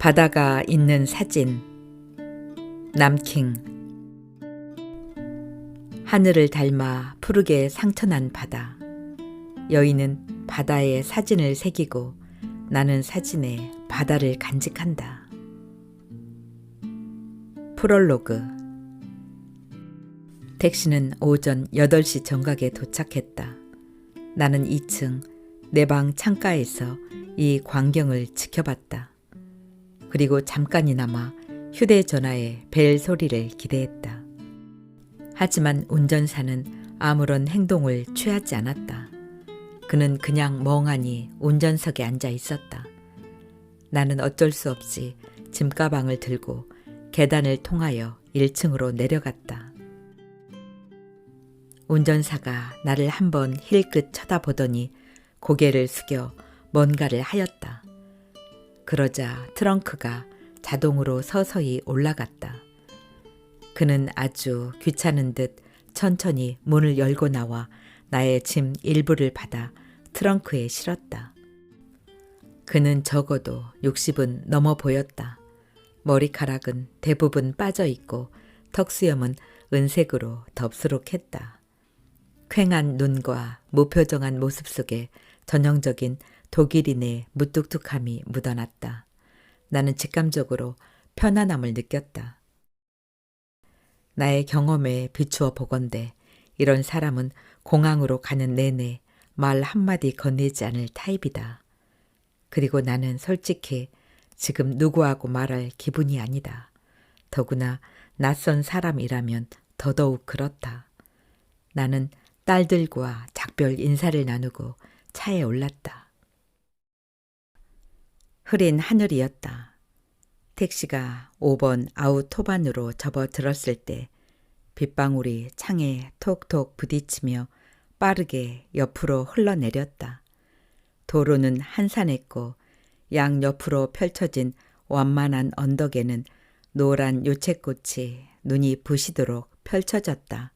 바다가 있는 사진. 남킹. 하늘을 닮아 푸르게 상처난 바다. 여인은 바다에 사진을 새기고 나는 사진에 바다를 간직한다. 프롤로그. 택시는 오전 8시 정각에 도착했다. 나는 2층 내 방 창가에서 이 광경을 지켜봤다. 그리고 잠깐이나마 휴대전화의 벨 소리를 기대했다. 하지만 운전사는 아무런 행동을 취하지 않았다. 그는 그냥 멍하니 운전석에 앉아 있었다. 나는 어쩔 수 없이 짐가방을 들고 계단을 통하여 1층으로 내려갔다. 운전사가 나를 한번 힐끗 쳐다보더니 고개를 숙여 뭔가를 하였다. 그러자 트렁크가 자동으로 서서히 올라갔다. 그는 아주 귀찮은 듯 천천히 문을 열고 나와 나의 짐 일부를 받아 트렁크에 실었다. 그는 적어도 60은 넘어 보였다. 머리카락은 대부분 빠져 있고 턱수염은 은색으로 덥수룩했다. 퀭한 눈과 무표정한 모습 속에 전형적인 독일인의 무뚝뚝함이 묻어났다. 나는 직감적으로 편안함을 느꼈다. 나의 경험에 비추어 보건대 이런 사람은 공항으로 가는 내내 말 한마디 건네지 않을 타입이다. 그리고 나는 솔직히 지금 누구하고 말할 기분이 아니다. 더구나 낯선 사람이라면 더더욱 그렇다. 나는 딸들과 작별 인사를 나누고 차에 올랐다. 흐린 하늘이었다. 택시가 5번 아우토반으로 접어들었을 때 빗방울이 창에 톡톡 부딪히며 빠르게 옆으로 흘러내렸다. 도로는 한산했고 양옆으로 펼쳐진 완만한 언덕에는 노란 요채꽃이 눈이 부시도록 펼쳐졌다.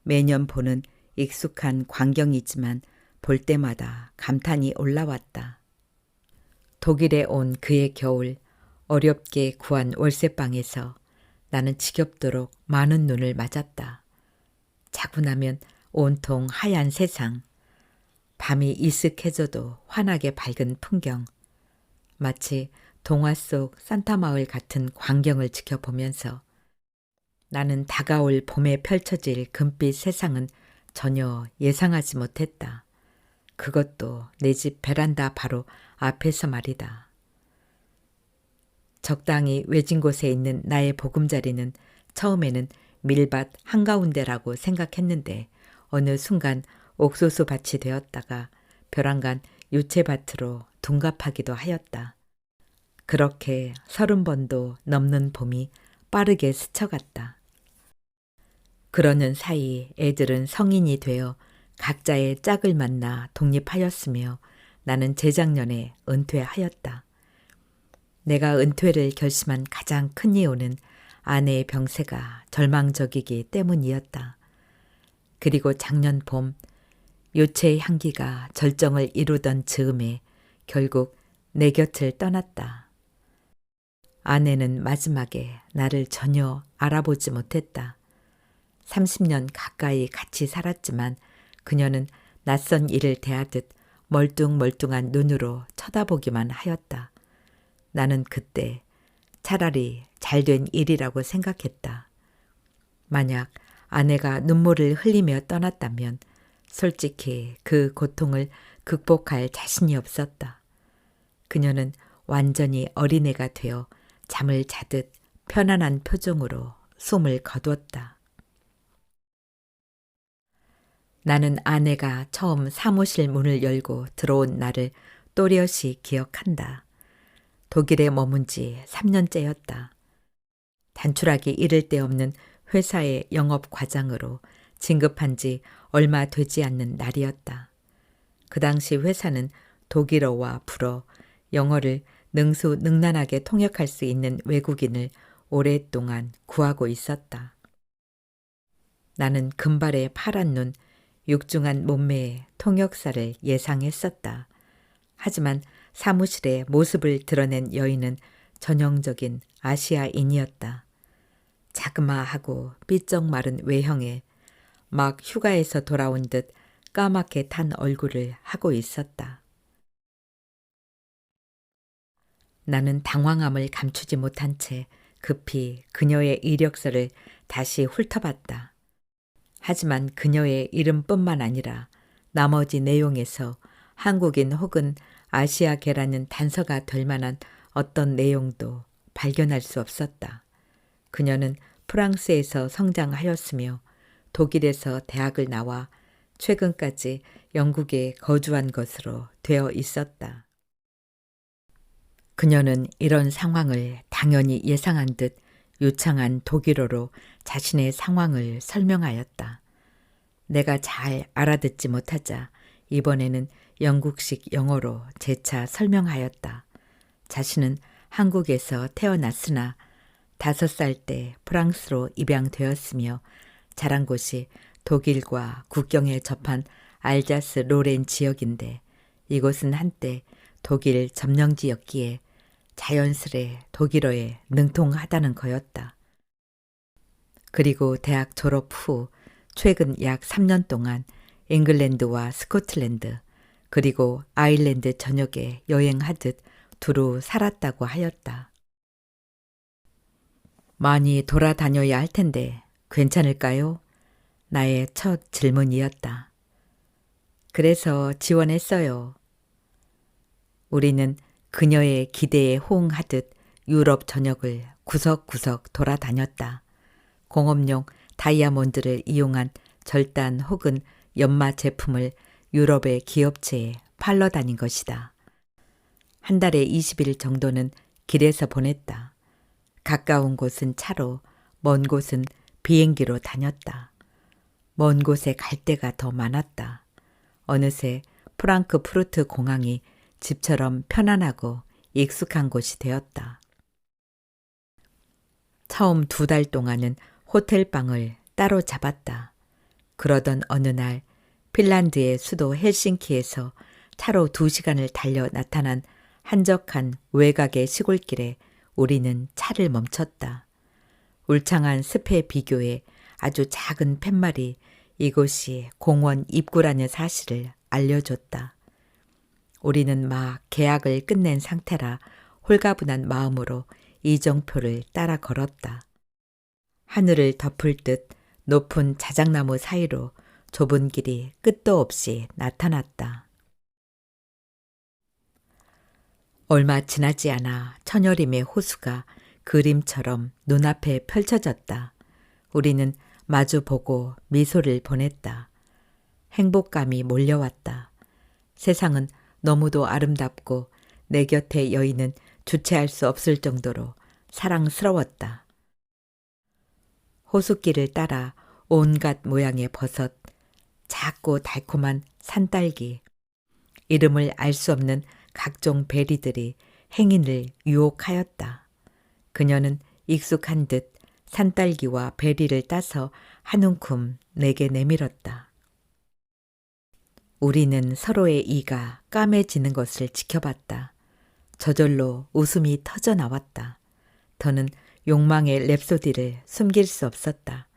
매년 보는 익숙한 광경이지만 볼 때마다 감탄이 올라왔다. 독일에 온 그해 겨울 어렵게 구한 월세방에서 나는 지겹도록 많은 눈을 맞았다. 자고 나면 온통 하얀 세상, 밤이 이슥해져도 환하게 밝은 풍경, 마치 동화 속 산타마을 같은 광경을 지켜보면서 나는 다가올 봄에 펼쳐질 금빛 세상은 전혀 예상하지 못했다. 그것도 내 집 베란다 바로 앞에서 말이다. 적당히 외진 곳에 있는 나의 보금자리는 처음에는 밀밭 한가운데라고 생각했는데 어느 순간 옥수수 밭이 되었다가 벼랑간 유채밭으로 둔갑하기도 하였다. 그렇게 30번도 넘는 봄이 빠르게 스쳐갔다. 그러는 사이 애들은 성인이 되어 각자의 짝을 만나 독립하였으며 나는 재작년에 은퇴하였다. 내가 은퇴를 결심한 가장 큰 이유는 아내의 병세가 절망적이기 때문이었다. 그리고 작년 봄 요체의 향기가 절정을 이루던 즈음에 결국 내 곁을 떠났다. 아내는 마지막에 나를 전혀 알아보지 못했다. 30년 가까이 같이 살았지만 그녀는 낯선 이를 대하듯 멀뚱멀뚱한 눈으로 쳐다보기만 하였다. 나는 그때 차라리 잘된 일이라고 생각했다. 만약 아내가 눈물을 흘리며 떠났다면 솔직히 그 고통을 극복할 자신이 없었다. 그녀는 완전히 어린애가 되어 잠을 자듯 편안한 표정으로 숨을 거두었다. 나는 아내가 처음 사무실 문을 열고 들어온 날을 또렷이 기억한다. 독일에 머문 지 3년째였다. 단출하기 이를 데 없는 회사의 영업과장으로 진급한 지 얼마 되지 않는 날이었다. 그 당시 회사는 독일어와 불어, 영어를 능수능란하게 통역할 수 있는 외국인을 오랫동안 구하고 있었다. 나는 금발의 파란 눈, 육중한 몸매의 통역사를 예상했었다. 하지만 사무실에 모습을 드러낸 여인은 전형적인 아시아인이었다. 자그마하고 삐쩍 마른 외형에 막 휴가에서 돌아온 듯 까맣게 탄 얼굴을 하고 있었다. 나는 당황함을 감추지 못한 채 급히 그녀의 이력서를 다시 훑어봤다. 하지만 그녀의 이름뿐만 아니라 나머지 내용에서 한국인 혹은 아시아계라는 단서가 될 만한 어떤 내용도 발견할 수 없었다. 그녀는 프랑스에서 성장하였으며 독일에서 대학을 나와 최근까지 영국에 거주한 것으로 되어 있었다. 그녀는 이런 상황을 당연히 예상한 듯 유창한 독일어로 자신의 상황을 설명하였다. 내가 잘 알아듣지 못하자 이번에는 영국식 영어로 재차 설명하였다. 자신은 한국에서 태어났으나 5살 때 프랑스로 입양되었으며 자란 곳이 독일과 국경에 접한 알자스 로렌 지역인데 이곳은 한때 독일 점령지였기에 자연스레 독일어에 능통하다는 거였다. 그리고 대학 졸업 후 최근 약 3년 동안 잉글랜드와 스코틀랜드 그리고 아일랜드 전역에 여행하듯 두루 살았다고 하였다. 많이 돌아다녀야 할 텐데 괜찮을까요? 나의 첫 질문이었다. 그래서 지원했어요. 우리는 그녀의 기대에 호응하듯 유럽 전역을 구석구석 돌아다녔다. 공업용 다이아몬드를 이용한 절단 혹은 연마 제품을 유럽의 기업체에 팔러 다닌 것이다. 한 달에 20일 정도는 길에서 보냈다. 가까운 곳은 차로, 먼 곳은 비행기로 다녔다. 먼 곳에 갈 데가 더 많았다. 어느새 프랑크푸르트 공항이 집처럼 편안하고 익숙한 곳이 되었다. 처음 2달 동안은 호텔방을 따로 잡았다. 그러던 어느 날 핀란드의 수도 헬싱키에서 차로 2시간을 달려 나타난 한적한 외곽의 시골길에 우리는 차를 멈췄다. 울창한 숲에 비교해 아주 작은 팻말이 이곳이 공원 입구라는 사실을 알려줬다. 우리는 막 계약을 끝낸 상태라 홀가분한 마음으로 이정표를 따라 걸었다. 하늘을 덮을 듯 높은 자작나무 사이로 좁은 길이 끝도 없이 나타났다. 얼마 지나지 않아 천여림의 호수가 그림처럼 눈앞에 펼쳐졌다. 우리는 마주보고 미소를 보냈다. 행복감이 몰려왔다. 세상은 너무도 아름답고 내 곁의 여인은 주체할 수 없을 정도로 사랑스러웠다. 호수길을 따라 온갖 모양의 버섯, 작고 달콤한 산딸기, 이름을 알 수 없는 각종 베리들이 행인을 유혹하였다. 그녀는 익숙한 듯 산딸기와 베리를 따서 한 움큼 내게 내밀었다. 우리는 서로의 이가 까매지는 것을 지켜봤다. 저절로 웃음이 터져 나왔다. 더는 욕망의 랩소디를 숨길 수 없었다.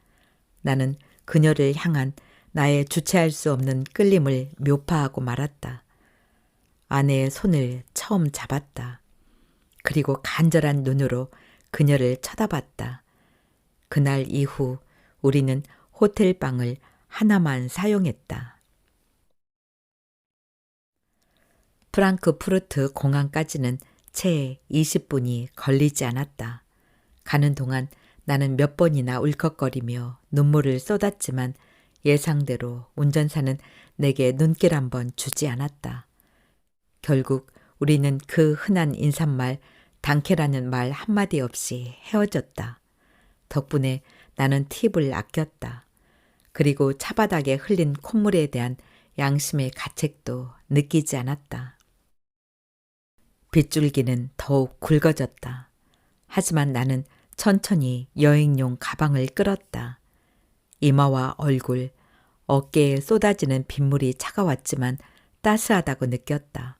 나는 그녀를 향한 나의 주체할 수 없는 끌림을 묘파하고 말았다. 아내의 손을 처음 잡았다. 그리고 간절한 눈으로 그녀를 쳐다봤다. 그날 이후 우리는 호텔방을 하나만 사용했다. 프랑크푸르트 공항까지는 채 20분이 걸리지 않았다. 가는 동안 나는 몇 번이나 울컥거리며 눈물을 쏟았지만 예상대로 운전사는 내게 눈길 한번 주지 않았다. 결국 우리는 그 흔한 인사말 당케라는 말 한마디 없이 헤어졌다. 덕분에 나는 팁을 아꼈다. 그리고 차바닥에 흘린 콧물에 대한 양심의 가책도 느끼지 않았다. 빗줄기는 더욱 굵어졌다. 하지만 나는 천천히 여행용 가방을 끌었다. 이마와 얼굴, 어깨에 쏟아지는 빗물이 차가웠지만 따스하다고 느꼈다.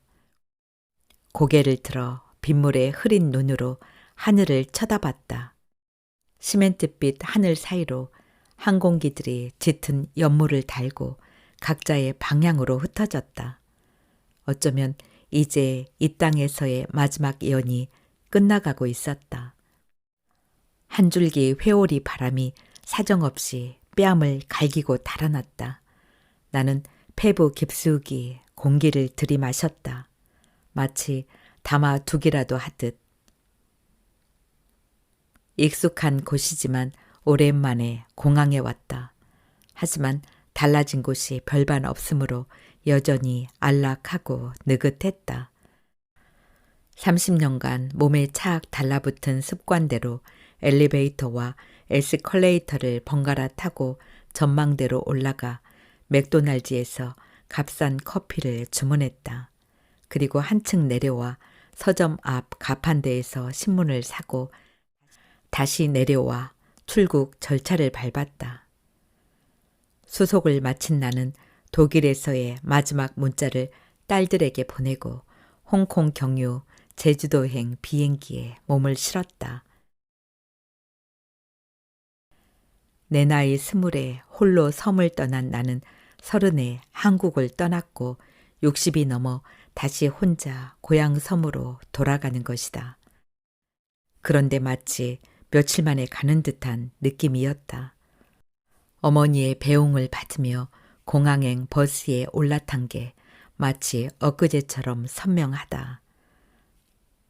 고개를 들어 빗물에 흐린 눈으로 하늘을 쳐다봤다. 시멘트빛 하늘 사이로 항공기들이 짙은 연물을 달고 각자의 방향으로 흩어졌다. 어쩌면 이제 이 땅에서의 마지막 연이 끝나가고 있었다. 한 줄기 회오리 바람이 사정없이 뺨을 갈기고 달아났다. 나는 폐부 깊숙이 공기를 들이마셨다. 마치 담아두기라도 하듯. 익숙한 곳이지만 오랜만에 공항에 왔다. 하지만 달라진 곳이 별반 없으므로 여전히 안락하고 느긋했다. 30년간 몸에 착 달라붙은 습관대로 엘리베이터와 에스컬레이터를 번갈아 타고 전망대로 올라가 맥도날드에서 값싼 커피를 주문했다. 그리고 한층 내려와 서점 앞 가판대에서 신문을 사고 다시 내려와 출국 절차를 밟았다. 수속을 마친 나는 독일에서의 마지막 문자를 딸들에게 보내고 홍콩 경유 제주도행 비행기에 몸을 실었다. 내 나이 20에 홀로 섬을 떠난 나는 30에 한국을 떠났고 60이 넘어 다시 혼자 고향 섬으로 돌아가는 것이다. 그런데 마치 며칠 만에 가는 듯한 느낌이었다. 어머니의 배웅을 받으며 공항행 버스에 올라탄 게 마치 엊그제처럼 선명하다.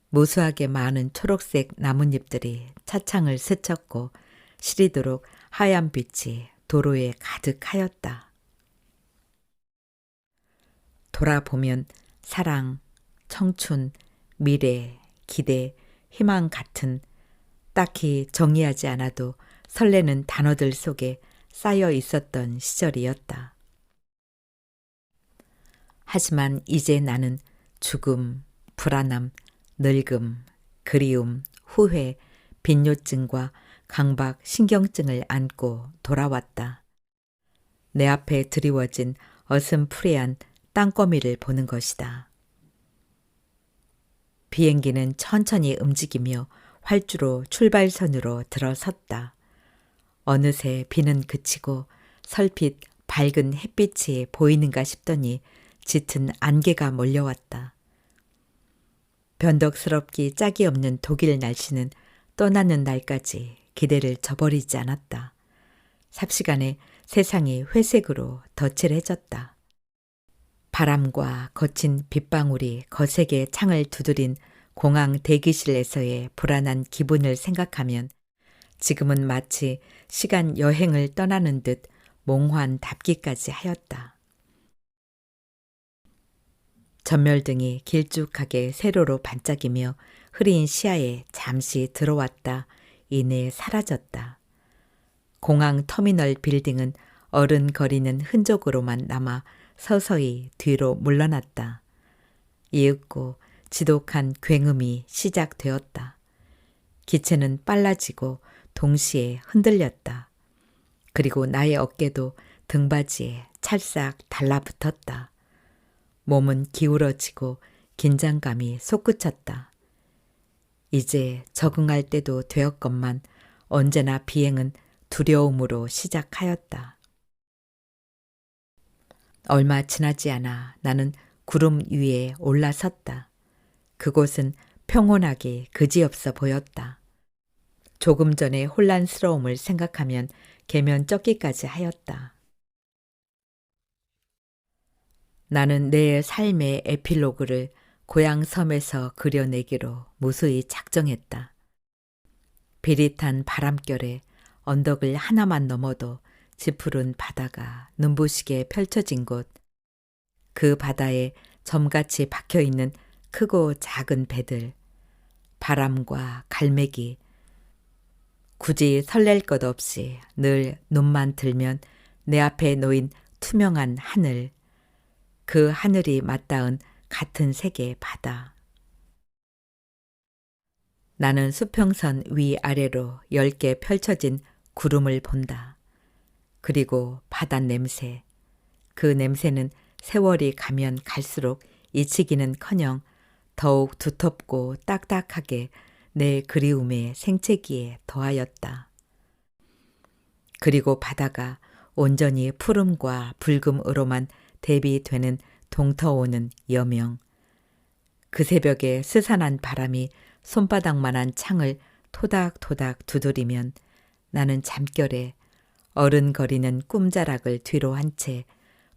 무수하게 많은 초록색 나뭇잎들이 차창을 스쳤고 시리도록 하얀 빛이 도로에 가득하였다. 돌아보면 사랑, 청춘, 미래, 기대, 희망 같은 딱히 정의하지 않아도 설레는 단어들 속에 쌓여 있었던 시절이었다. 하지만 이제 나는 죽음, 불안함, 늙음, 그리움, 후회, 빈뇨증과 강박 신경증을 안고 돌아왔다. 내 앞에 드리워진 어슴푸레한 땅거미를 보는 것이다. 비행기는 천천히 움직이며 활주로 출발선으로 들어섰다. 어느새 비는 그치고 설핏 밝은 햇빛이 보이는가 싶더니 짙은 안개가 몰려왔다. 변덕스럽기 짝이 없는 독일 날씨는 떠나는 날까지 기대를 저버리지 않았다. 삽시간에 세상이 회색으로 덧칠해졌다. 바람과 거친 빗방울이 거세게 창을 두드린 공항 대기실에서의 불안한 기분을 생각하면 지금은 마치 시간 여행을 떠나는 듯 몽환답기까지 하였다. 전멸등이 길쭉하게 세로로 반짝이며 흐린 시야에 잠시 들어왔다. 이내 사라졌다. 공항 터미널 빌딩은 어른거리는 흔적으로만 남아 서서히 뒤로 물러났다. 이윽고 지독한 굉음이 시작되었다. 기체는 빨라지고 동시에 흔들렸다. 그리고 나의 어깨도 등받이에 찰싹 달라붙었다. 몸은 기울어지고 긴장감이 솟구쳤다. 이제 적응할 때도 되었건만 언제나 비행은 두려움으로 시작하였다. 얼마 지나지 않아 나는 구름 위에 올라섰다. 그곳은 평온하기 그지없어 보였다. 조금 전의 혼란스러움을 생각하면 계면쩍기까지 하였다. 나는 내 삶의 에필로그를 고향 섬에서 그려내기로 무수히 작정했다. 비릿한 바람결에 언덕을 하나만 넘어도 짙푸른 바다가 눈부시게 펼쳐진 곳, 그 바다에 점같이 박혀있는 크고 작은 배들, 바람과 갈매기, 굳이 설렐 것 없이 늘 눈만 들면 내 앞에 놓인 투명한 하늘, 그 하늘이 맞닿은 같은 색의 바다. 나는 수평선 위아래로 10개 펼쳐진 구름을 본다. 그리고 바다 냄새, 그 냄새는 세월이 가면 갈수록 잊히기는커녕 더욱 두텁고 딱딱하게 내 그리움의 생채기에 더하였다. 그리고 바다가 온전히 푸름과 붉음으로만 대비되는 동터오는 여명. 그 새벽에 스산한 바람이 손바닥만한 창을 토닥토닥 두드리면 나는 잠결에 어른거리는 꿈자락을 뒤로 한 채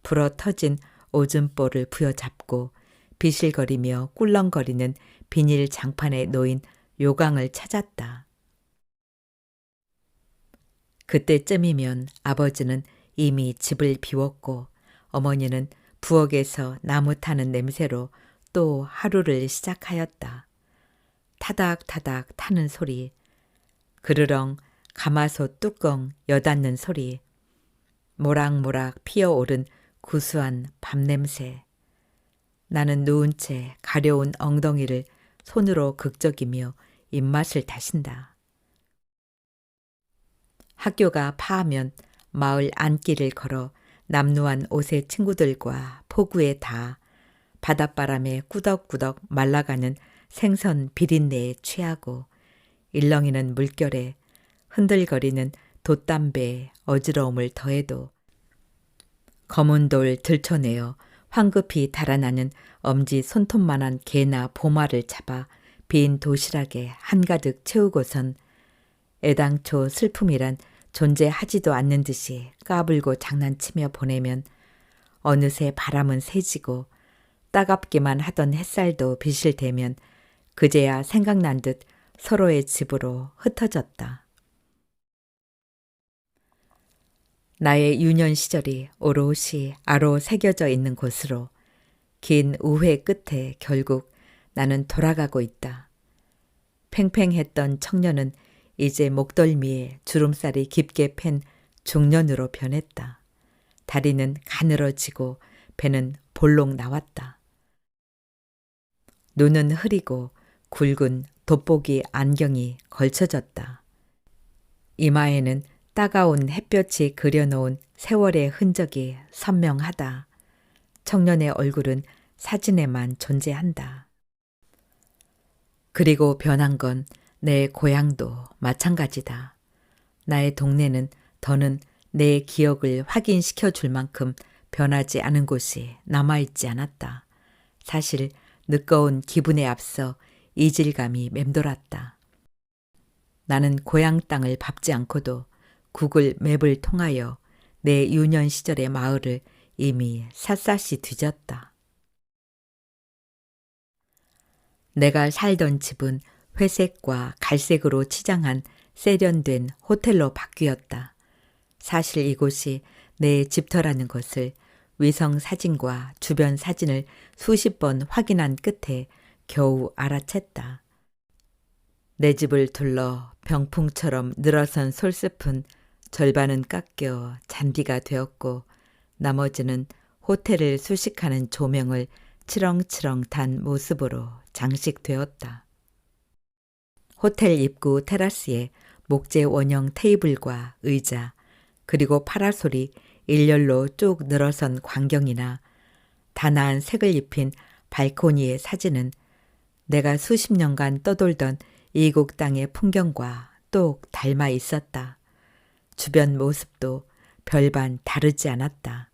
불어 터진 오줌볼을 부여잡고 비실거리며 꿀렁거리는 비닐 장판에 놓인 요강을 찾았다. 그때쯤이면 아버지는 이미 집을 비웠고 어머니는 부엌에서 나무 타는 냄새로 또 하루를 시작하였다. 타닥타닥 타는 소리, 그르렁 가마솥 뚜껑 여닫는 소리, 모락모락 피어오른 구수한 밤냄새. 나는 누운 채 가려운 엉덩이를 손으로 극적이며 입맛을 다신다. 학교가 파하면 마을 안길을 걸어 남루한 옷의 친구들과 포구에 닿아 바닷바람에 꾸덕꾸덕 말라가는 생선 비린내에 취하고 일렁이는 물결에 흔들거리는 돛담배의 어지러움을 더해도 검은 돌 들쳐내어 황급히 달아나는 엄지 손톱만한 개나 보마를 잡아 빈 도시락에 한가득 채우고선 애당초 슬픔이란 존재하지도 않는 듯이 까불고 장난치며 보내면 어느새 바람은 세지고 따갑기만 하던 햇살도 비실대면 그제야 생각난 듯 서로의 집으로 흩어졌다. 나의 유년 시절이 오롯이 아로 새겨져 있는 곳으로 긴 우회 끝에 결국 나는 돌아가고 있다. 팽팽했던 청년은 이제 목덜미에 주름살이 깊게 팬 중년으로 변했다. 다리는 가늘어지고 배는 볼록 나왔다. 눈은 흐리고 굵은 돋보기 안경이 걸쳐졌다. 이마에는 따가운 햇볕이 그려놓은 세월의 흔적이 선명하다. 청년의 얼굴은 사진에만 존재한다. 그리고 변한 건 내 고향도 마찬가지다. 나의 동네는 더는 내 기억을 확인시켜 줄 만큼 변하지 않은 곳이 남아있지 않았다. 사실 늦거운 기분에 앞서 이질감이 맴돌았다. 나는 고향 땅을 밟지 않고도 구글 맵을 통하여 내 유년 시절의 마을을 이미 샅샅이 뒤졌다. 내가 살던 집은 회색과 갈색으로 치장한 세련된 호텔로 바뀌었다. 사실 이곳이 내 집터라는 것을 위성 사진과 주변 사진을 수십 번 확인한 끝에 겨우 알아챘다. 내 집을 둘러 병풍처럼 늘어선 솔잎은 절반은 깎여 잔디가 되었고 나머지는 호텔을 수식하는 조명을 치렁치렁 단 모습으로 장식되었다. 호텔 입구 테라스에 목재 원형 테이블과 의자, 그리고 파라솔이 일렬로 쭉 늘어선 광경이나 단아한 색을 입힌 발코니의 사진은 내가 수십 년간 떠돌던 이국 땅의 풍경과 똑 닮아 있었다. 주변 모습도 별반 다르지 않았다.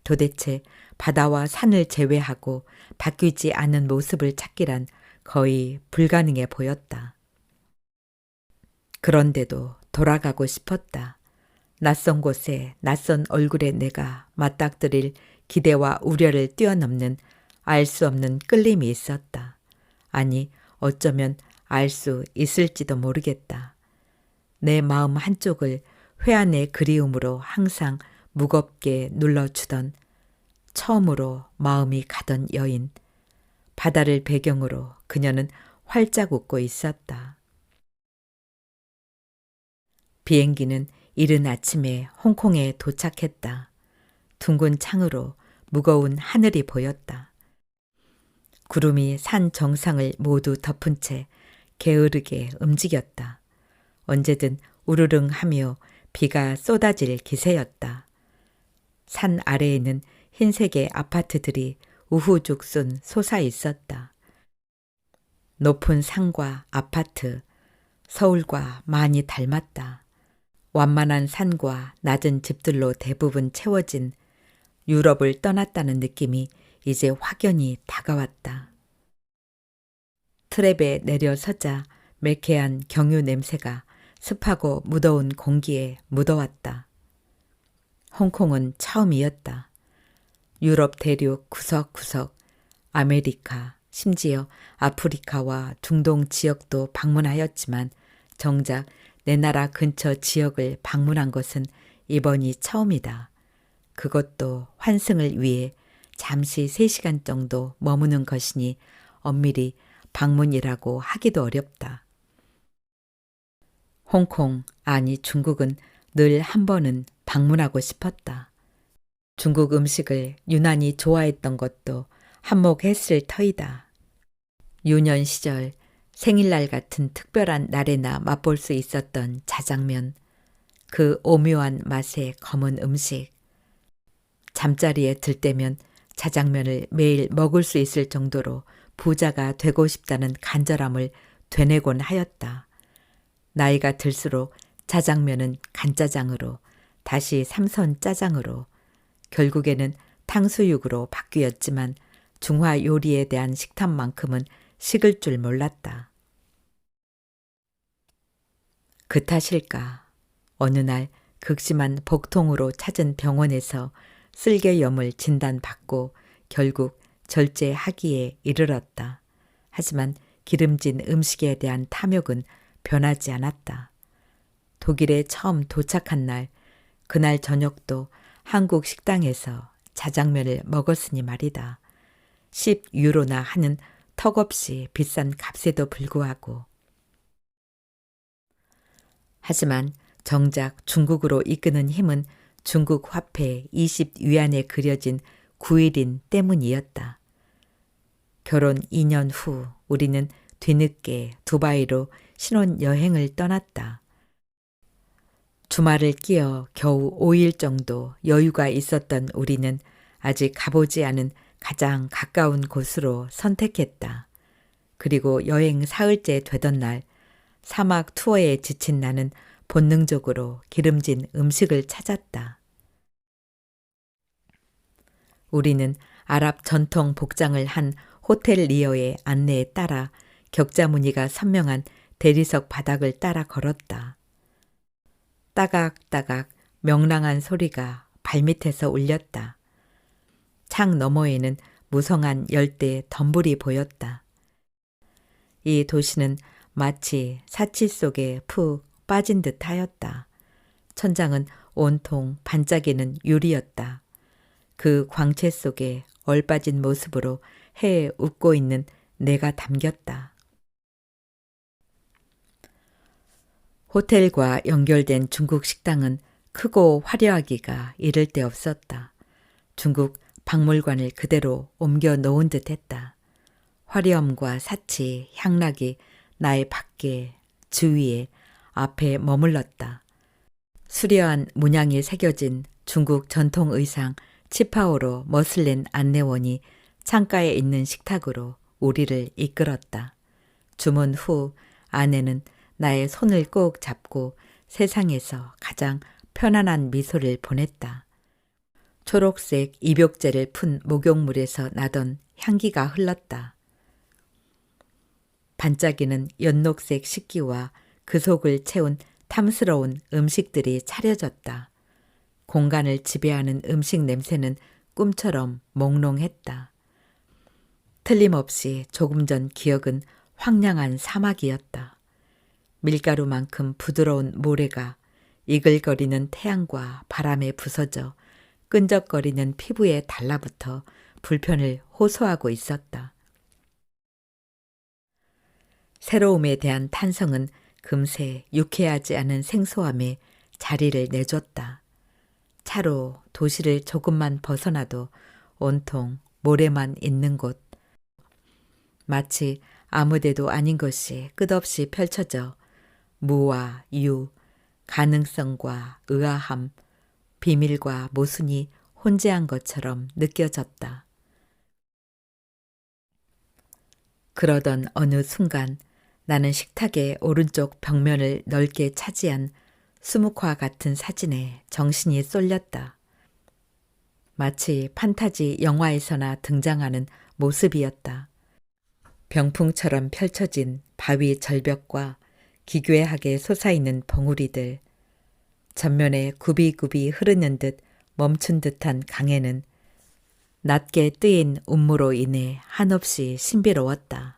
도대체 바다와 산을 제외하고 바뀌지 않은 모습을 찾기란 거의 불가능해 보였다. 그런데도 돌아가고 싶었다. 낯선 곳에 낯선 얼굴의 내가 맞닥뜨릴 기대와 우려를 뛰어넘는 알 수 없는 끌림이 있었다. 아니, 어쩌면 알 수 있을지도 모르겠다. 내 마음 한쪽을 회한의 그리움으로 항상 무겁게 눌러주던 처음으로 마음이 가던 여인. 바다를 배경으로 그녀는 활짝 웃고 있었다. 비행기는 이른 아침에 홍콩에 도착했다. 둥근 창으로 무거운 하늘이 보였다. 구름이 산 정상을 모두 덮은 채 게으르게 움직였다. 언제든 우르릉하며 비가 쏟아질 기세였다. 산 아래에는 흰색의 아파트들이 우후죽순 솟아 있었다. 높은 산과 아파트, 서울과 많이 닮았다. 완만한 산과 낮은 집들로 대부분 채워진 유럽을 떠났다는 느낌이 이제 확연히 다가왔다. 트랩에 내려서자 매캐한 경유 냄새가 습하고 무더운 공기에 묻어왔다. 홍콩은 처음이었다. 유럽 대륙 구석구석, 아메리카, 심지어 아프리카와 중동 지역도 방문하였지만 정작 내 나라 근처 지역을 방문한 것은 이번이 처음이다. 그것도 환승을 위해 잠시 3시간 정도 머무는 것이니 엄밀히 방문이라고 하기도 어렵다. 홍콩, 아니 중국은 늘 한 번은 방문하고 싶었다. 중국 음식을 유난히 좋아했던 것도 한몫했을 터이다. 유년 시절 생일날 같은 특별한 날에나 맛볼 수 있었던 자장면, 그 오묘한 맛의 검은 음식. 잠자리에 들 때면 자장면을 매일 먹을 수 있을 정도로 부자가 되고 싶다는 간절함을 되뇌곤 하였다. 나이가 들수록 자장면은 간짜장으로, 다시 삼선 짜장으로, 결국에는 탕수육으로 바뀌었지만 중화 요리에 대한 식탐만큼은 식을 줄 몰랐다. 그 탓일까? 어느 날 극심한 복통으로 찾은 병원에서 쓸개염을 진단받고 결국 절제하기에 이르렀다. 하지만 기름진 음식에 대한 탐욕은 변하지 않았다. 독일에 처음 도착한 날, 그날 저녁도 한국 식당에서 자장면을 먹었으니 말이다. 10유로나 하는 턱없이 비싼 값에도 불구하고. 하지만 정작 중국으로 이끄는 힘은 중국 화폐 20위안에 그려진 9일인 때문이었다. 결혼 2년 후 우리는 뒤늦게 두바이로 신혼여행을 떠났다. 주말을 끼어 겨우 5일 정도 여유가 있었던 우리는 아직 가보지 않은 가장 가까운 곳으로 선택했다. 그리고 여행 사흘째 되던 날 사막 투어에 지친 나는 본능적으로 기름진 음식을 찾았다. 우리는 아랍 전통 복장을 한 호텔리어의 안내에 따라 격자 무늬가 선명한 대리석 바닥을 따라 걸었다. 따각따각 명랑한 소리가 발밑에서 울렸다. 창 너머에는 무성한 열대 덤불이 보였다. 이 도시는 마치 사치 속에 푹 빠진 듯 하였다. 천장은 온통 반짝이는 유리였다. 그 광채 속에 얼빠진 모습으로 해에 웃고 있는 내가 담겼다. 호텔과 연결된 중국 식당은 크고 화려하기가 이를 데 없었다. 중국 박물관을 그대로 옮겨 놓은 듯 했다. 화려함과 사치, 향락이 나의 밖에, 주위에, 앞에 머물렀다. 수려한 문양이 새겨진 중국 전통 의상 치파오로 멋을 낸 안내원이 창가에 있는 식탁으로 우리를 이끌었다. 주문 후 아내는 나의 손을 꼭 잡고 세상에서 가장 편안한 미소를 보냈다. 초록색 입욕제를 푼 목욕물에서 나던 향기가 흘렀다. 반짝이는 연녹색 식기와 그 속을 채운 탐스러운 음식들이 차려졌다. 공간을 지배하는 음식 냄새는 꿈처럼 몽롱했다. 틀림없이 조금 전 기억은 황량한 사막이었다. 밀가루만큼 부드러운 모래가 이글거리는 태양과 바람에 부서져 끈적거리는 피부에 달라붙어 불편을 호소하고 있었다. 새로움에 대한 탄성은 금세 유쾌하지 않은 생소함에 자리를 내줬다. 차로 도시를 조금만 벗어나도 온통 모래만 있는 곳. 마치 아무데도 아닌 것이 끝없이 펼쳐져 무와 유, 가능성과 의아함, 비밀과 모순이 혼재한 것처럼 느껴졌다. 그러던 어느 순간 나는 식탁의 오른쪽 벽면을 넓게 차지한 수묵화 같은 사진에 정신이 쏠렸다. 마치 판타지 영화에서나 등장하는 모습이었다. 병풍처럼 펼쳐진 바위 절벽과 기괴하게 솟아있는 봉우리들, 전면에 굽이굽이 흐르는 듯 멈춘 듯한 강에는 낮게 뜨인 운무로 인해 한없이 신비로웠다.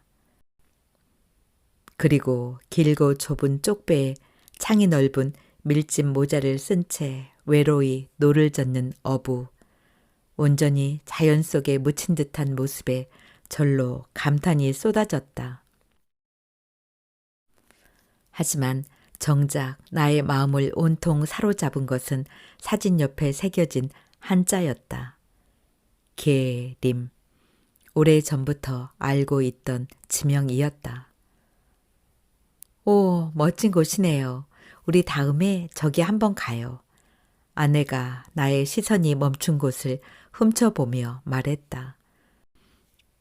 그리고 길고 좁은 쪽배에 창이 넓은 밀짚 모자를 쓴 채 외로이 노를 젓는 어부, 온전히 자연 속에 묻힌 듯한 모습에 절로 감탄이 쏟아졌다. 하지만 정작 나의 마음을 온통 사로잡은 것은 사진 옆에 새겨진 한자였다. 계림. 오래전부터 알고 있던 지명이었다. 오, 멋진 곳이네요. 우리 다음에 저기 한번 가요. 아내가 나의 시선이 멈춘 곳을 훔쳐보며 말했다.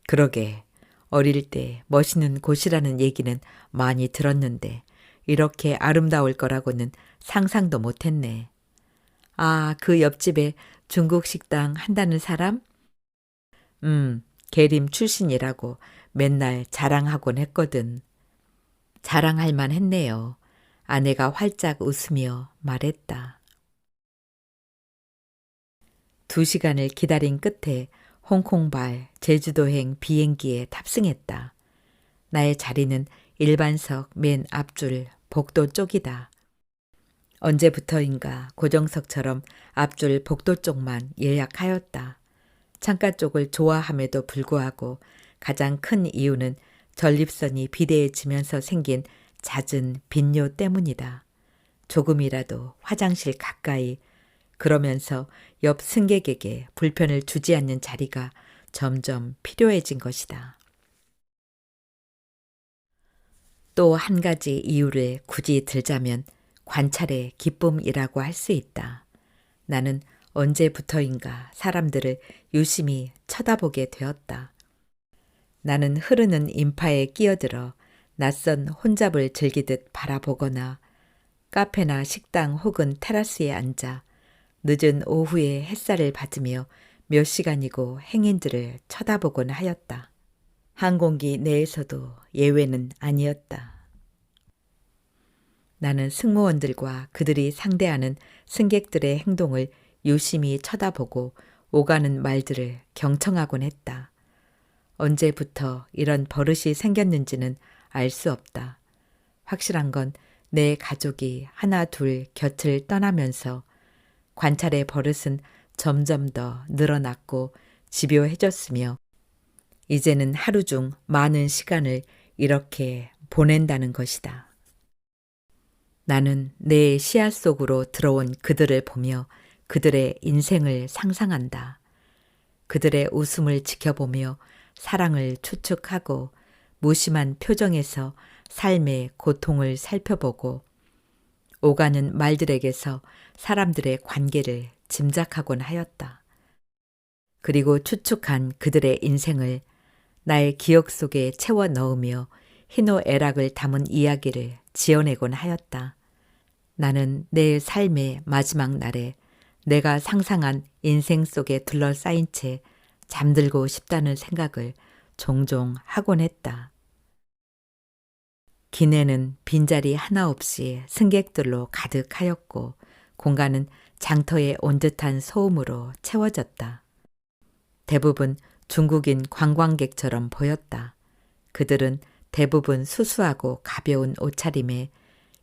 그러게, 어릴 때 멋있는 곳이라는 얘기는 많이 들었는데 이렇게 아름다울 거라고는 상상도 못했네. 아, 그 옆집에 중국 식당 한다는 사람? 계림 출신이라고 맨날 자랑하곤 했거든. 자랑할 만 했네요. 아내가 활짝 웃으며 말했다. 2시간을 기다린 끝에 홍콩발 제주도행 비행기에 탑승했다. 나의 자리는 일반석 맨 앞줄 복도 쪽이다. 언제부터인가 고정석처럼 앞줄 복도 쪽만 예약하였다. 창가 쪽을 좋아함에도 불구하고 가장 큰 이유는 전립선이 비대해지면서 생긴 잦은 빈뇨 때문이다. 조금이라도 화장실 가까이, 그러면서 옆 승객에게 불편을 주지 않는 자리가 점점 필요해진 것이다. 또 한 가지 이유를 굳이 들자면 관찰의 기쁨이라고 할 수 있다. 나는 언제부터인가 사람들을 유심히 쳐다보게 되었다. 나는 흐르는 인파에 끼어들어 낯선 혼잡을 즐기듯 바라보거나 카페나 식당 혹은 테라스에 앉아 늦은 오후에 햇살을 받으며 몇 시간이고 행인들을 쳐다보곤 하였다. 항공기 내에서도 예외는 아니었다. 나는 승무원들과 그들이 상대하는 승객들의 행동을 유심히 쳐다보고 오가는 말들을 경청하곤 했다. 언제부터 이런 버릇이 생겼는지는 알 수 없다. 확실한 건 내 가족이 하나 둘 곁을 떠나면서 관찰의 버릇은 점점 더 늘어났고 집요해졌으며 이제는 하루 중 많은 시간을 이렇게 보낸다는 것이다. 나는 내 시야 속으로 들어온 그들을 보며 그들의 인생을 상상한다. 그들의 웃음을 지켜보며 사랑을 추측하고 무심한 표정에서 삶의 고통을 살펴보고 오가는 말들에게서 사람들의 관계를 짐작하곤 하였다. 그리고 추측한 그들의 인생을 나의 기억 속에 채워 넣으며 희노애락을 담은 이야기를 지어내곤 하였다. 나는 내 삶의 마지막 날에 내가 상상한 인생 속에 둘러싸인 채 잠들고 싶다는 생각을 종종 하곤 했다. 기내는 빈자리 하나 없이 승객들로 가득하였고 공간은 장터에 온 듯한 소음으로 채워졌다. 대부분 중국인 관광객처럼 보였다. 그들은 대부분 수수하고 가벼운 옷차림에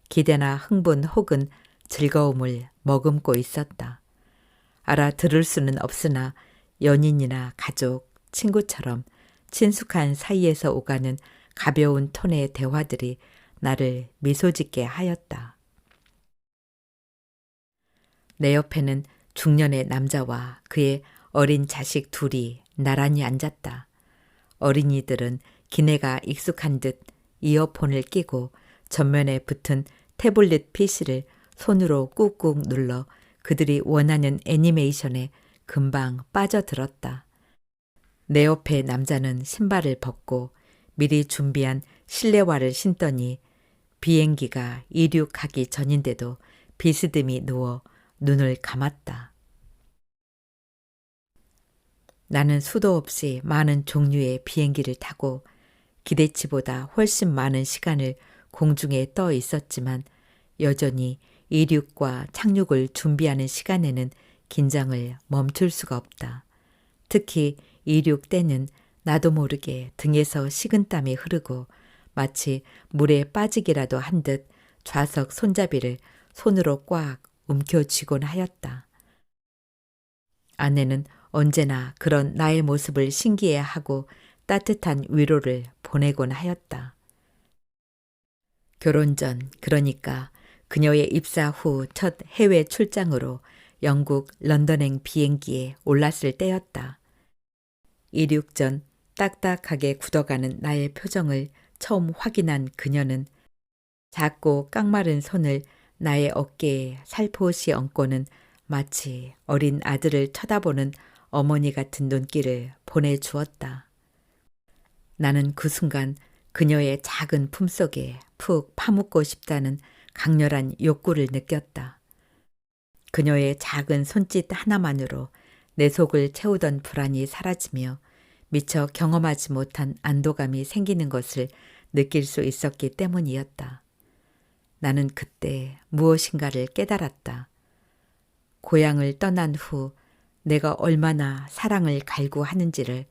기대나 흥분 혹은 즐거움을 머금고 있었다. 알아들을 수는 없으나 연인이나 가족, 친구처럼 친숙한 사이에서 오가는 가벼운 톤의 대화들이 나를 미소 짓게 하였다. 내 옆에는 중년의 남자와 그의 어린 자식 둘이 나란히 앉았다. 어린이들은 기내가 익숙한 듯 이어폰을 끼고 전면에 붙은 태블릿 PC를 손으로 꾹꾹 눌러 그들이 원하는 애니메이션에 금방 빠져들었다. 내 옆에 남자는 신발을 벗고 미리 준비한 실내화를 신더니 비행기가 이륙하기 전인데도 비스듬히 누워 눈을 감았다. 나는 수도 없이 많은 종류의 비행기를 타고 기대치보다 훨씬 많은 시간을 공중에 떠 있었지만 여전히 이륙과 착륙을 준비하는 시간에는 긴장을 멈출 수가 없다. 특히 이륙 때는 나도 모르게 등에서 식은땀이 흐르고 마치 물에 빠지기라도 한 듯 좌석 손잡이를 손으로 꽉 움켜쥐곤 하였다. 아내는 언제나 그런 나의 모습을 신기해하고 따뜻한 위로를 보내곤 하였다. 결혼 전, 그러니까 그녀의 입사 후 첫 해외 출장으로 영국 런던행 비행기에 올랐을 때였다. 이륙 전 딱딱하게 굳어가는 나의 표정을 처음 확인한 그녀는 작고 깡마른 손을 나의 어깨에 살포시 얹고는 마치 어린 아들을 쳐다보는 어머니 같은 눈길을 보내주었다. 나는 그 순간 그녀의 작은 품속에 푹 파묻고 싶다는 강렬한 욕구를 느꼈다. 그녀의 작은 손짓 하나만으로 내 속을 채우던 불안이 사라지며 미처 경험하지 못한 안도감이 생기는 것을 느낄 수 있었기 때문이었다. 나는 그때 무엇인가를 깨달았다. 고향을 떠난 후 내가 얼마나 사랑을 갈구하는지를,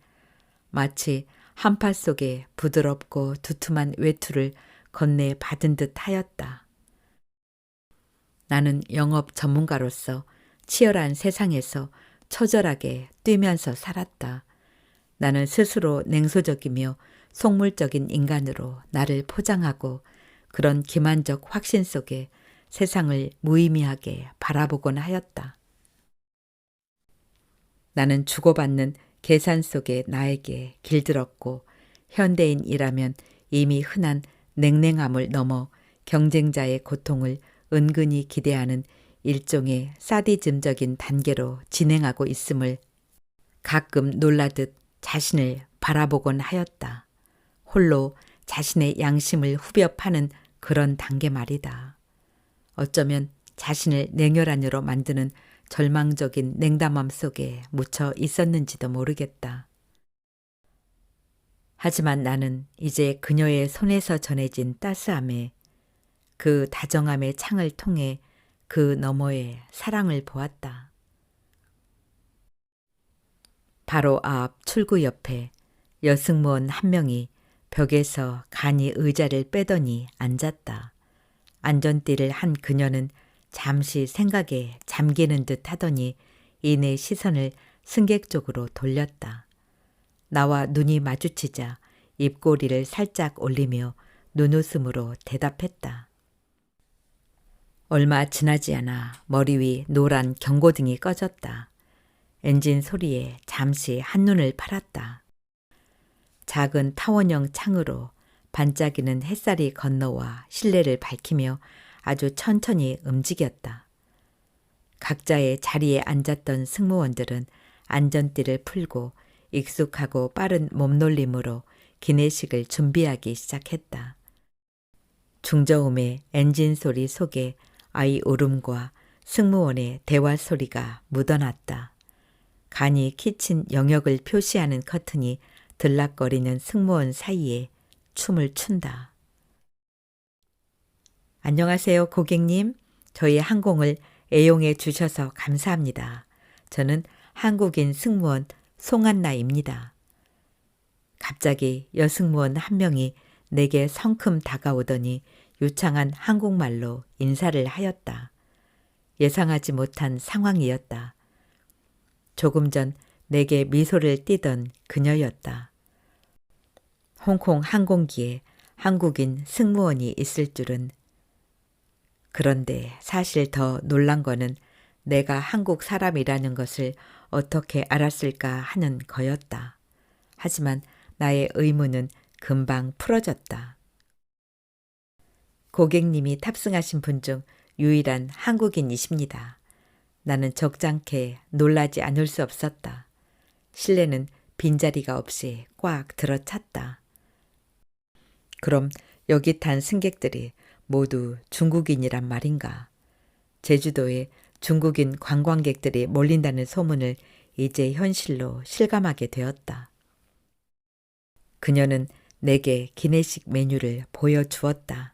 마치 한파 속에 부드럽고 두툼한 외투를 건네 받은 듯 하였다. 나는 영업 전문가로서 치열한 세상에서 처절하게 뛰면서 살았다. 나는 스스로 냉소적이며 속물적인 인간으로 나를 포장하고 그런 기만적 확신 속에 세상을 무의미하게 바라보곤 하였다. 나는 주고받는 계산 속에 나에게 길들었고 현대인이라면 이미 흔한 냉랭함을 넘어 경쟁자의 고통을 은근히 기대하는 일종의 사디즘적인 단계로 진행하고 있음을 가끔 놀라듯 자신을 바라보곤 하였다. 홀로 자신의 양심을 후벼 파는 그런 단계 말이다. 어쩌면 자신을 냉혈한으로 만드는 절망적인 냉담함 속에 묻혀 있었는지도 모르겠다. 하지만 나는 이제 그녀의 손에서 전해진 따스함에, 그 다정함의 창을 통해 그 너머의 사랑을 보았다. 바로 앞 출구 옆에 여승무원 한 명이 벽에서 간이 의자를 빼더니 앉았다. 안전띠를 한 그녀는 잠시 생각에 잠기는 듯 하더니 이내 시선을 승객 쪽으로 돌렸다. 나와 눈이 마주치자 입꼬리를 살짝 올리며 눈웃음으로 대답했다. 얼마 지나지 않아 머리 위 노란 경고등이 꺼졌다. 엔진 소리에 잠시 한눈을 팔았다. 작은 타원형 창으로 반짝이는 햇살이 건너와 실내를 밝히며 아주 천천히 움직였다. 각자의 자리에 앉았던 승무원들은 안전띠를 풀고 익숙하고 빠른 몸놀림으로 기내식을 준비하기 시작했다. 중저음의 엔진 소리 속에 아이 울음과 승무원의 대화 소리가 묻어났다. 간이 키친 영역을 표시하는 커튼이 들락거리는 승무원 사이에 춤을 춘다. 안녕하세요, 고객님. 저희 항공을 애용해 주셔서 감사합니다. 저는 한국인 승무원 송한나입니다. 갑자기 여승무원 한 명이 내게 성큼 다가오더니 유창한 한국말로 인사를 하였다. 예상하지 못한 상황이었다. 조금 전 내게 미소를 띠던 그녀였다. 홍콩 항공기에 한국인 승무원이 있을 줄은. 그런데 사실 더 놀란 거는 내가 한국 사람이라는 것을 어떻게 알았을까 하는 거였다. 하지만 나의 의문은 금방 풀어졌다. 고객님이 탑승하신 분 중 유일한 한국인이십니다. 나는 적잖게 놀라지 않을 수 없었다. 실내는 빈자리가 없이 꽉 들어찼다. 그럼 여기 탄 승객들이 모두 중국인이란 말인가? 제주도에 중국인 관광객들이 몰린다는 소문을 이제 현실로 실감하게 되었다. 그녀는 내게 기내식 메뉴를 보여주었다.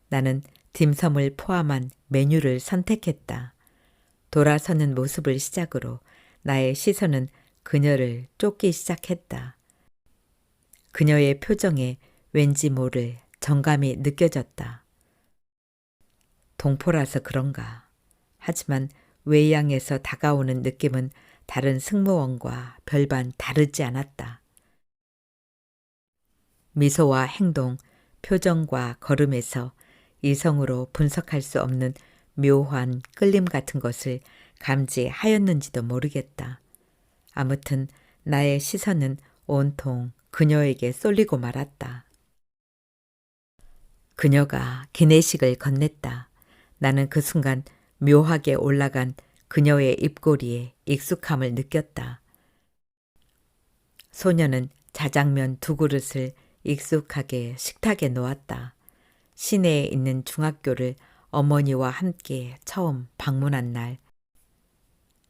나는 딤섬을 포함한 메뉴를 선택했다. 돌아서는 모습을 시작으로 나의 시선은 그녀를 쫓기 시작했다. 그녀의 표정에 왠지 모를 정감이 느껴졌다. 동포라서 그런가. 하지만 외양에서 다가오는 느낌은 다른 승무원과 별반 다르지 않았다. 미소와 행동, 표정과 걸음에서 이성으로 분석할 수 없는 묘한 끌림 같은 것을 감지하였는지도 모르겠다. 아무튼 나의 시선은 온통 그녀에게 쏠리고 말았다. 그녀가 기내식을 건넸다. 나는 그 순간 묘하게 올라간 그녀의 입꼬리에 익숙함을 느꼈다. 소녀는 자장면 2그릇을 익숙하게 식탁에 놓았다. 시내에 있는 중학교를 어머니와 함께 처음 방문한 날,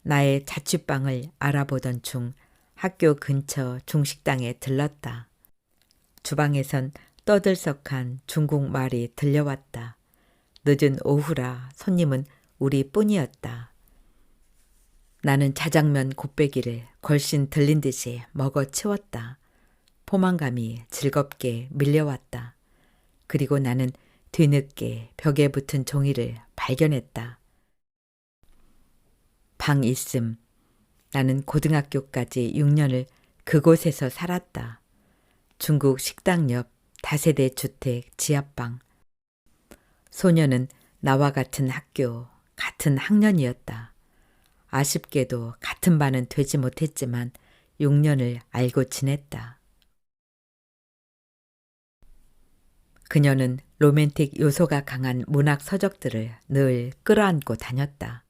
나의 자취방을 알아보던 중 학교 근처 중식당에 들렀다. 주방에선 떠들썩한 중국말이 들려왔다. 늦은 오후라 손님은 우리뿐이었다. 나는 자장면 곱빼기를 걸신 들린 듯이 먹어 치웠다. 포만감이 즐겁게 밀려왔다. 그리고 나는 뒤늦게 벽에 붙은 종이를 발견했다. 방 있음. 나는 고등학교까지 6년을 그곳에서 살았다. 중국 식당 옆 다세대 주택 지하방. 소녀는 나와 같은 학교, 같은 학년이었다. 아쉽게도 같은 반은 되지 못했지만 6년을 알고 지냈다. 그녀는 로맨틱 요소가 강한 문학 서적들을 늘 끌어안고 다녔다.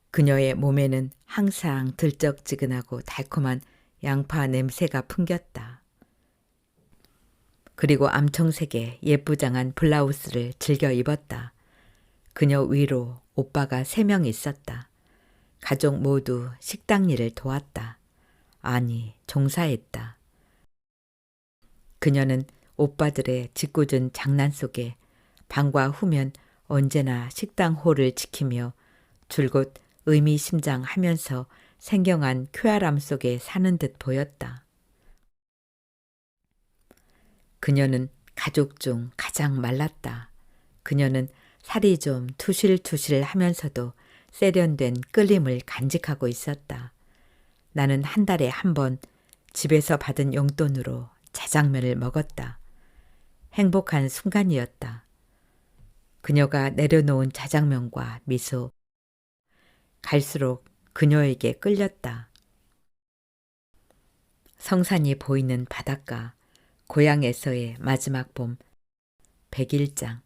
그녀의 몸에는 항상 들쩍지근하고 달콤한 양파 냄새가 풍겼다. 그리고 암청색의 예쁘장한 블라우스를 즐겨 입었다. 그녀 위로 오빠가 3명 있었다. 가족 모두 식당 일을 도왔다. 아니, 종사했다. 그녀는 오빠들의 짓궂은 장난 속에 방과 후면 언제나 식당 홀을 지키며 줄곧 의미심장하면서 생경한 쾌활함 속에 사는 듯 보였다. 그녀는 가족 중 가장 말랐다. 그녀는 살이 좀 투실투실 하면서도 세련된 끌림을 간직하고 있었다. 나는 한 달에 한 번 집에서 받은 용돈으로 자장면을 먹었다. 행복한 순간이었다. 그녀가 내려놓은 자장면과 미소, 갈수록 그녀에게 끌렸다. 성산이 보이는 바닷가, 고향에서의 마지막 봄, 100일장.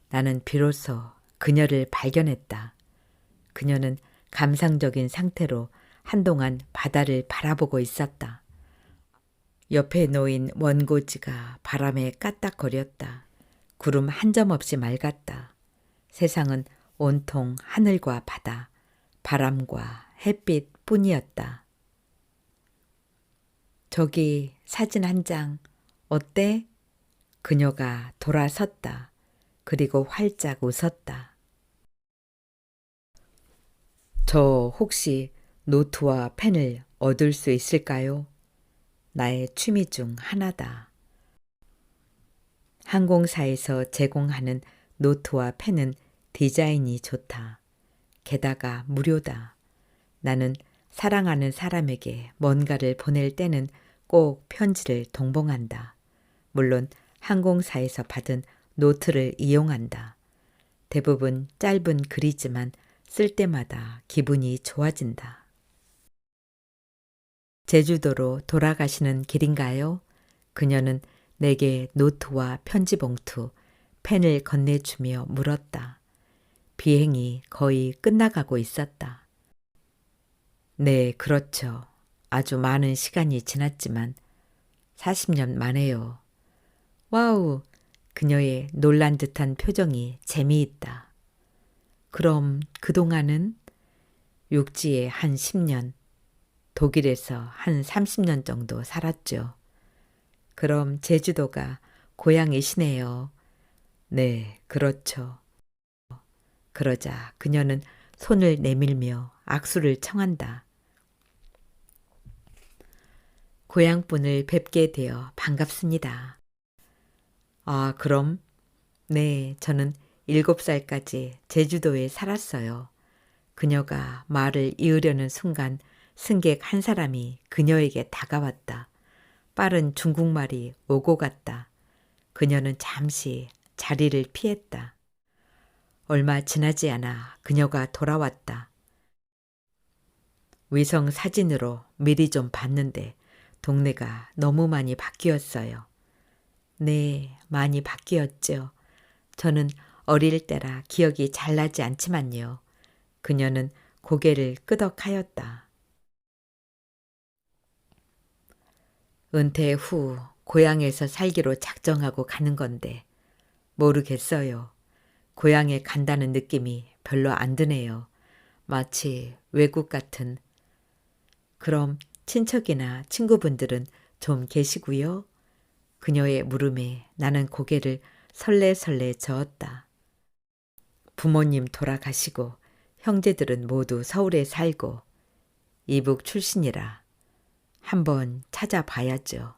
나는 비로소 그녀를 발견했다. 그녀는 감상적인 상태로 한동안 바다를 바라보고 있었다. 옆에 놓인 원고지가 바람에 까딱거렸다. 구름 한 점 없이 맑았다. 세상은 온통 하늘과 바다, 바람과 햇빛 뿐이었다. 저기 사진 한 장 어때? 그녀가 돌아섰다. 그리고 활짝 웃었다. 저 혹시 노트와 펜을 얻을 수 있을까요? 나의 취미 중 하나다. 항공사에서 제공하는 노트와 펜은 디자인이 좋다. 게다가 무료다. 나는 사랑하는 사람에게 뭔가를 보낼 때는 꼭 편지를 동봉한다. 물론 항공사에서 받은 노트를 이용한다. 대부분 짧은 글이지만 쓸 때마다 기분이 좋아진다. 제주도로 돌아가시는 길인가요? 그녀는 내게 노트와 편지 봉투, 펜을 건네주며 물었다. 비행이 거의 끝나가고 있었다. 네, 그렇죠. 아주 많은 시간이 지났지만 40년 만에요. 와우, 그녀의 놀란 듯한 표정이 재미있다. 그럼 그동안은 육지에 한 10년, 독일에서 한 30년 정도 살았죠. 그럼 제주도가 고향이시네요. 네, 그렇죠. 그러자 그녀는 손을 내밀며 악수를 청한다. 고향분을 뵙게 되어 반갑습니다. 아, 그럼? 네, 저는 7살까지 제주도에 살았어요. 그녀가 말을 이으려는 순간 승객 한 사람이 그녀에게 다가왔다. 빠른 중국말이 오고 갔다. 그녀는 잠시 자리를 피했다. 얼마 지나지 않아 그녀가 돌아왔다. 위성 사진으로 미리 좀 봤는데 동네가 너무 많이 바뀌었어요. 네, 많이 바뀌었죠. 저는 어릴 때라 기억이 잘 나지 않지만요. 그녀는 고개를 끄덕하였다. 은퇴 후 고향에서 살기로 작정하고 가는 건데 모르겠어요. 고향에 간다는 느낌이 별로 안 드네요. 마치 외국 같은. 그럼 친척이나 친구분들은 좀 계시고요. 그녀의 물음에 나는 고개를 설레설레 저었다. 부모님 돌아가시고 형제들은 모두 서울에 살고 이북 출신이라 한번 찾아봐야죠.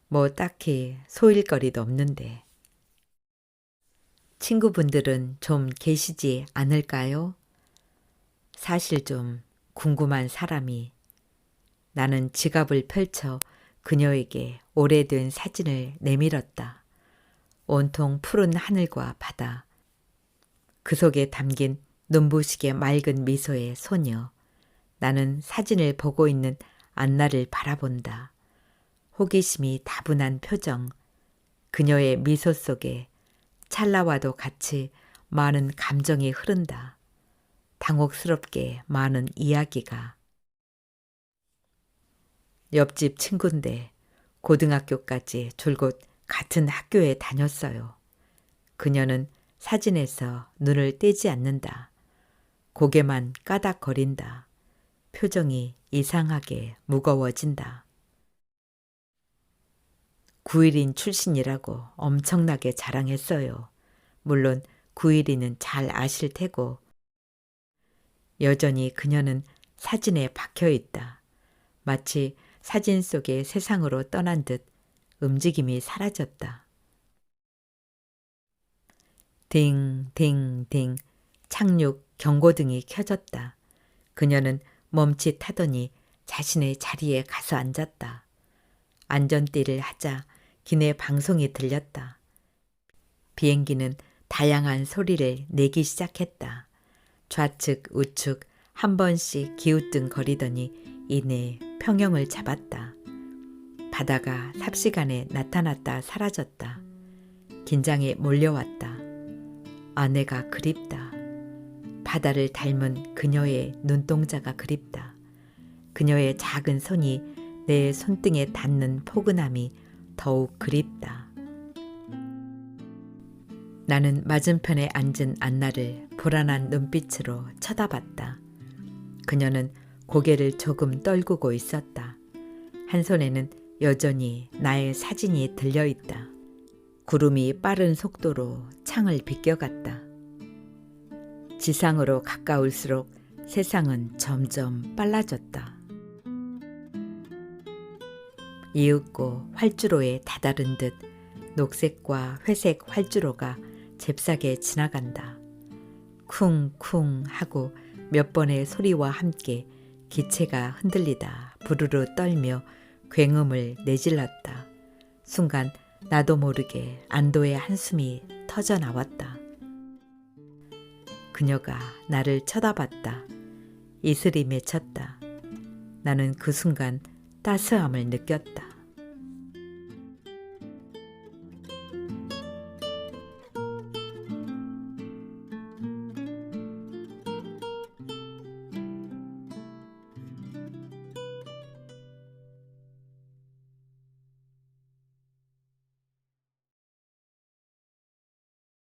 뭐 딱히 소일거리도 없는데. 친구분들은 좀 계시지 않을까요? 사실 좀 궁금한 사람이. 나는 지갑을 펼쳐 그녀에게 오래된 사진을 내밀었다. 온통 푸른 하늘과 바다. 그 속에 담긴 눈부시게 맑은 미소의 소녀. 나는 사진을 보고 있는 안나를 바라본다. 호기심이 다분한 표정. 그녀의 미소 속에 찰나와도 같이 많은 감정이 흐른다. 당혹스럽게 많은 이야기가. 옆집 친구인데 고등학교까지 줄곧 같은 학교에 다녔어요. 그녀는 사진에서 눈을 떼지 않는다. 고개만 까닥거린다. 표정이 이상하게 무거워진다. 9일인 출신이라고 엄청나게 자랑했어요. 물론 9일이는 잘 아실 테고. 여전히 그녀는 사진에 박혀 있다. 마치 사진 속의 세상으로 떠난 듯 움직임이 사라졌다. 딩딩딩 착륙 경고등이 켜졌다. 그녀는 멈칫하더니 자신의 자리에 가서 앉았다. 안전띠를 하자 기내 방송이 들렸다. 비행기는 다양한 소리를 내기 시작했다. 좌측 우측 한 번씩 기우뚱거리더니 이내 평형을 잡았다. 바다가 삽시간에 나타났다 사라졌다. 긴장에 몰려왔다. 아내가 그립다. 바다를 닮은 그녀의 눈동자가 그립다. 그녀의 작은 손이 내 손등에 닿는 포근함이 더욱 그립다. 나는 맞은편에 앉은 안나를 불안한 눈빛으로 쳐다봤다. 그녀는 고개를 조금 떨구고 있었다. 한 손에는 여전히 나의 사진이 들려있다. 구름이 빠른 속도로 창을 비껴갔다. 지상으로 가까울수록 세상은 점점 빨라졌다. 이윽고 활주로에 다다른 듯 녹색과 회색 활주로가 잽싸게 지나간다. 쿵쿵 하고 몇 번의 소리와 함께 기체가 흔들리다 부르르 떨며 굉음을 내질렀다. 순간 나도 모르게 안도의 한숨이 터져 나왔다. 그녀가 나를 쳐다봤다. 이슬이 맺혔다. 나는 그 순간 따스함을 느꼈다.